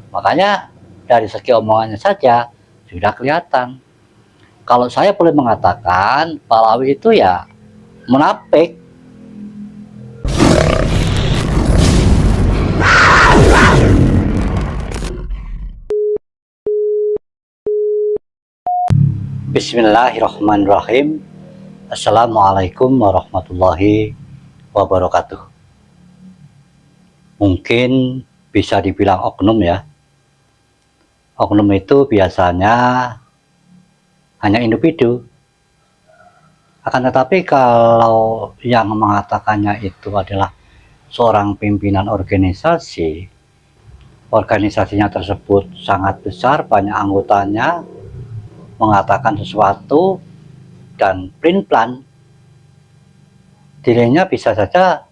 Makanya dari segi omongannya saja sudah kelihatan. Kalau saya boleh mengatakan, Pak Lawi itu ya munafik. Bismillahirrahmanirrahim. Assalamualaikum warahmatullahi wabarakatuh. Mungkin bisa dibilang oknum ya. Oknum itu biasanya hanya individu. Akan tetapi kalau yang mengatakannya itu adalah seorang pimpinan organisasi, organisasinya tersebut sangat besar, banyak anggotanya, mengatakan sesuatu dan plan dirinya bisa saja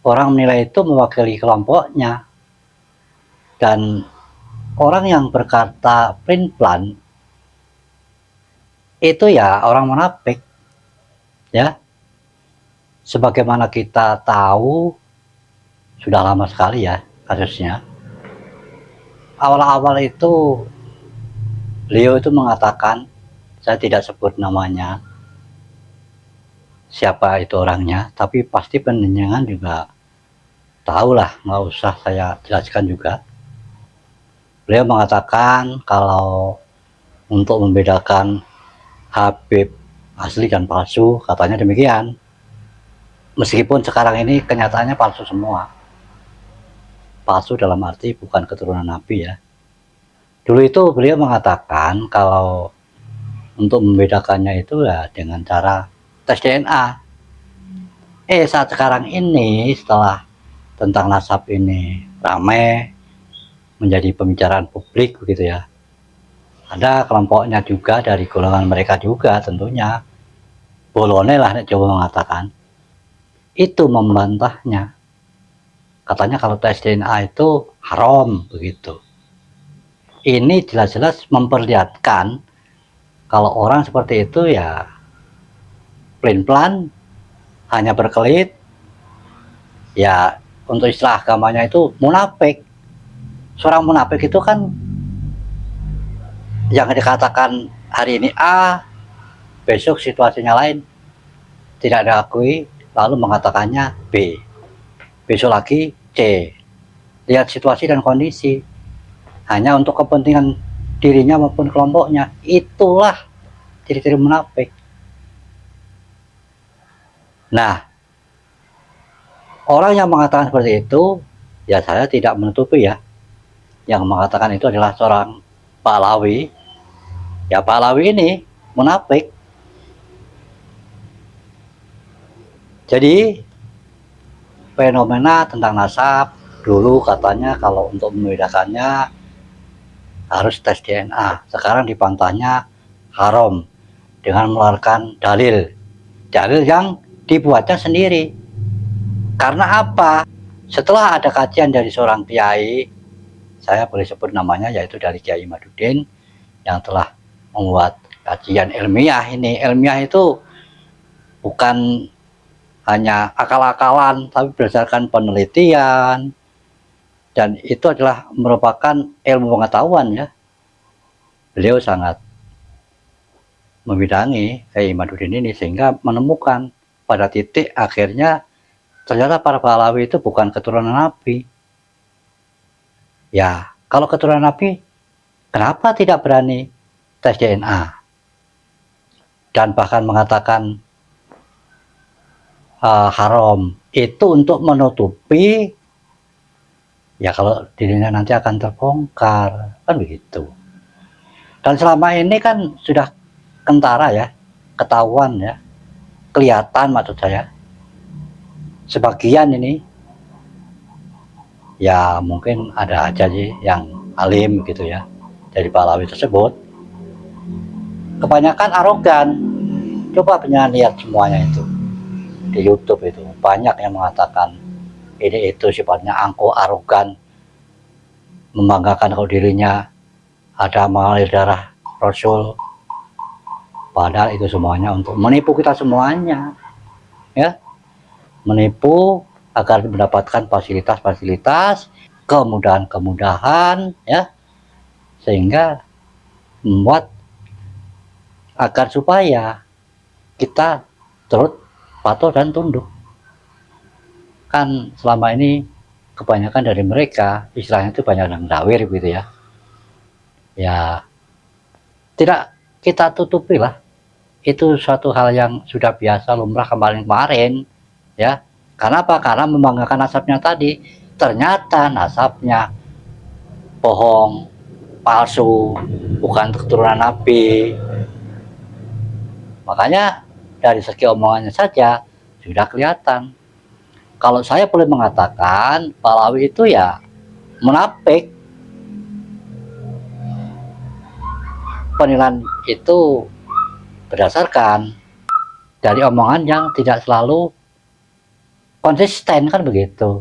orang menilai itu mewakili kelompoknya. Dan orang yang berkata plan itu ya orang munafik ya. Sebagaimana kita tahu sudah lama sekali ya kasusnya. Awal-awal itu beliau itu mengatakan, saya tidak sebut namanya siapa itu orangnya, tapi pasti pendengaran juga tahulah, nggak usah saya jelaskan juga. Beliau mengatakan kalau untuk membedakan Habib asli dan palsu, katanya demikian. Meskipun sekarang ini kenyataannya palsu semua. Palsu dalam arti bukan keturunan Nabi ya. Dulu itu beliau mengatakan kalau untuk membedakannya itu ya dengan cara tes DNA. Saat sekarang ini setelah tentang nasab ini ramai menjadi pembicaraan publik begitu ya. Ada kelompoknya juga dari golongan mereka juga tentunya. Bolone lah nek Jawa mengatakan. Itu membantahnya. Katanya kalau tes DNA itu haram begitu. Ini jelas-jelas memperlihatkan kalau orang seperti itu ya plan hanya berkelit. Ya untuk istilah agamanya itu munafik. Seorang munafik itu kan yang dikatakan hari ini A, besok situasinya lain, tidak diakui, lalu mengatakannya B, besok lagi C. Lihat situasi dan kondisi hanya untuk kepentingan dirinya maupun kelompoknya. Itulah ciri-ciri munafik. Nah, orang yang mengatakan seperti itu, ya saya tidak menutupi ya, yang mengatakan itu adalah seorang Pak Lawi. Ya Pak Lawi ini munafik. Jadi fenomena tentang nasab dulu katanya kalau untuk membedakannya harus tes DNA. Sekarang dibantahnya haram dengan mengeluarkan dalil yang dibuatnya sendiri. Karena apa? Setelah ada kajian dari seorang kiai, saya boleh sebut namanya, yaitu dari Kiai Madudin, yang telah membuat kajian ilmiah ini. Ilmiah itu bukan hanya akal-akalan, tapi berdasarkan penelitian, dan itu adalah merupakan ilmu pengetahuan ya. Beliau sangat membidangi Kiai Madudin ini sehingga menemukan pada titik akhirnya ternyata para Pahlawi itu bukan keturunan Nabi. Ya, kalau keturunan Nabi, kenapa tidak berani tes DNA? Dan bahkan mengatakan haram itu untuk menutupi ya kalau dirinya nanti akan terbongkar, kan begitu. Dan selama ini kan sudah kentara ya, ketahuan ya, kelihatan maksud saya. Sebagian ini ya mungkin ada aja sih yang alim gitu ya dari Pahlawi tersebut. Kebanyakan arogan. Coba pengen lihat semuanya itu di YouTube itu banyak yang mengatakan ini itu sifatnya angkuh, arogan, membanggakan kalau dirinya ada mengalir darah Rasul, padahal itu semuanya untuk menipu kita semuanya ya, menipu agar mendapatkan fasilitas-fasilitas kemudahan-kemudahan ya, sehingga membuat agar supaya kita turut patuh dan tunduk. Kan selama ini kebanyakan dari mereka istilahnya itu banyak yang dawir gitu ya. Ya tidak kita tutupi lah. Itu suatu hal yang sudah biasa lumrah kemarin-kemarin ya. Karena apa? Karena membanggakan nasabnya tadi. Ternyata nasabnya bohong, palsu, bukan keturunan Nabi. Makanya dari segi omongannya saja sudah kelihatan. Kalau saya boleh mengatakan, Balawi itu ya munafik. Penilaian itu berdasarkan dari omongan yang tidak selalu konsisten, kan begitu.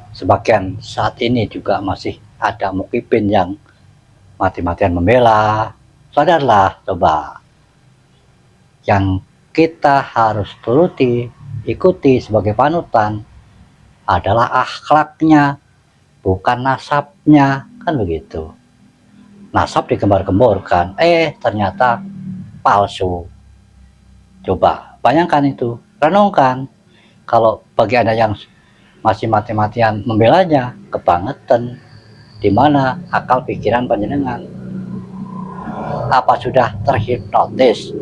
Sebagian saat ini juga masih ada mukibin yang mati-matian membela. Sadarlah coba, yang kita harus turuti, ikuti sebagai panutan adalah akhlaknya, bukan nasabnya, kan begitu. Nasab digembar-gemborkan, ternyata palsu. Coba bayangkan itu, renungkan. Kalau bagi Anda yang masih mati-matian membelanya, kebangetan. Di mana akal pikiran panjenengan? Apa sudah terhipnotis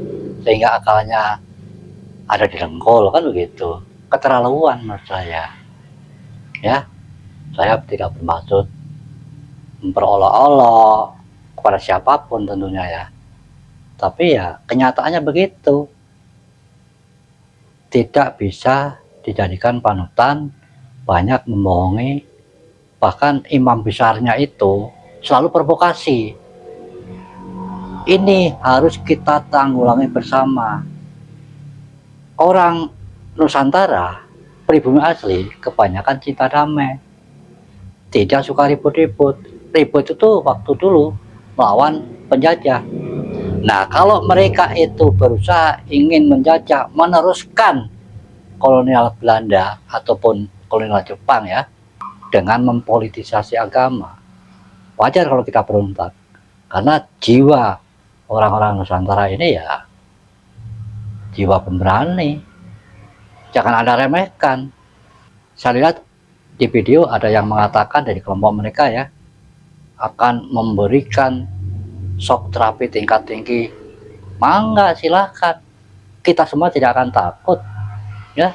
sehingga akalnya ada di dengkul, kan begitu. Keterlaluan menurut saya. Ya, saya tidak bermaksud memperolok-olok kepada siapapun tentunya ya. Tapi ya kenyataannya begitu. Tidak bisa dijadikan panutan, banyak membohongi. Bahkan imam besarnya itu selalu provokasi. Ini harus kita tanggulangi bersama. Orang Nusantara, pribumi asli, kebanyakan cinta damai. Tidak suka ribut-ribut. Ribut itu waktu dulu melawan penjajah. Nah, kalau mereka itu berusaha ingin menjajah, meneruskan kolonial Belanda ataupun kolonial Jepang ya, dengan mempolitisasi agama, wajar kalau kita berontak. Karena jiwa orang-orang Nusantara ini ya jiwa pemberani, jangan Anda remehkan. Saya lihat di video ada yang mengatakan dari kelompok mereka ya, akan memberikan shock terapi tingkat tinggi. Mangga, silahkan, kita semua tidak akan takut ya.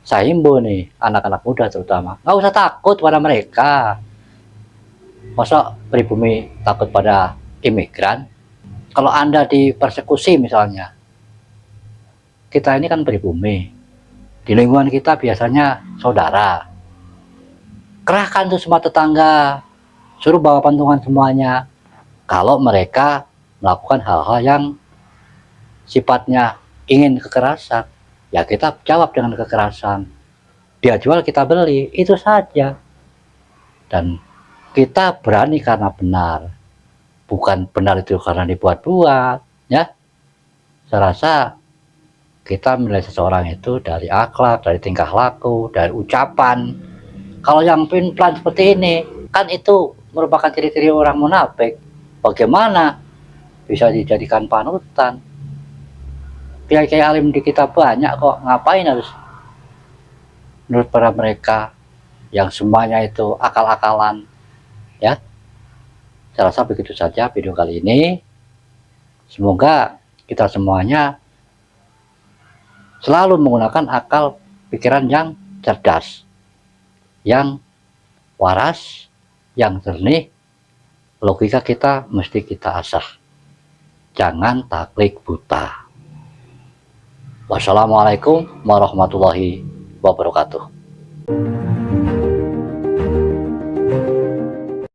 Saya himbau nih anak-anak muda terutama, nggak usah takut pada mereka. Masa pribumi takut pada imigran? Kalau Anda dipersekusi misalnya, kita ini kan pribumi, di lingkungan kita biasanya saudara. Kerahkan tuh semua tetangga, suruh bawa pantungan semuanya. Kalau mereka melakukan hal-hal yang sifatnya ingin kekerasan, ya kita jawab dengan kekerasan. Dia jual, kita beli, itu saja. Dan kita berani karena benar, bukan benar itu karena dibuat-buat ya. Saya rasa kita menilai seseorang itu dari akhlak, dari tingkah laku, dari ucapan. Kalau yang plan seperti ini, kan itu merupakan ciri-ciri orang munafik. Bagaimana bisa dijadikan panutan? Kiai-kiai alim di kita banyak kok, ngapain harus menurut para mereka yang semuanya itu akal-akalan ya. Saya rasa begitu saja video kali ini. Semoga kita semuanya selalu menggunakan akal pikiran yang cerdas, yang waras, yang jernih. Logika kita mesti kita asah, jangan taklid buta. Wassalamualaikum warahmatullahi wabarakatuh.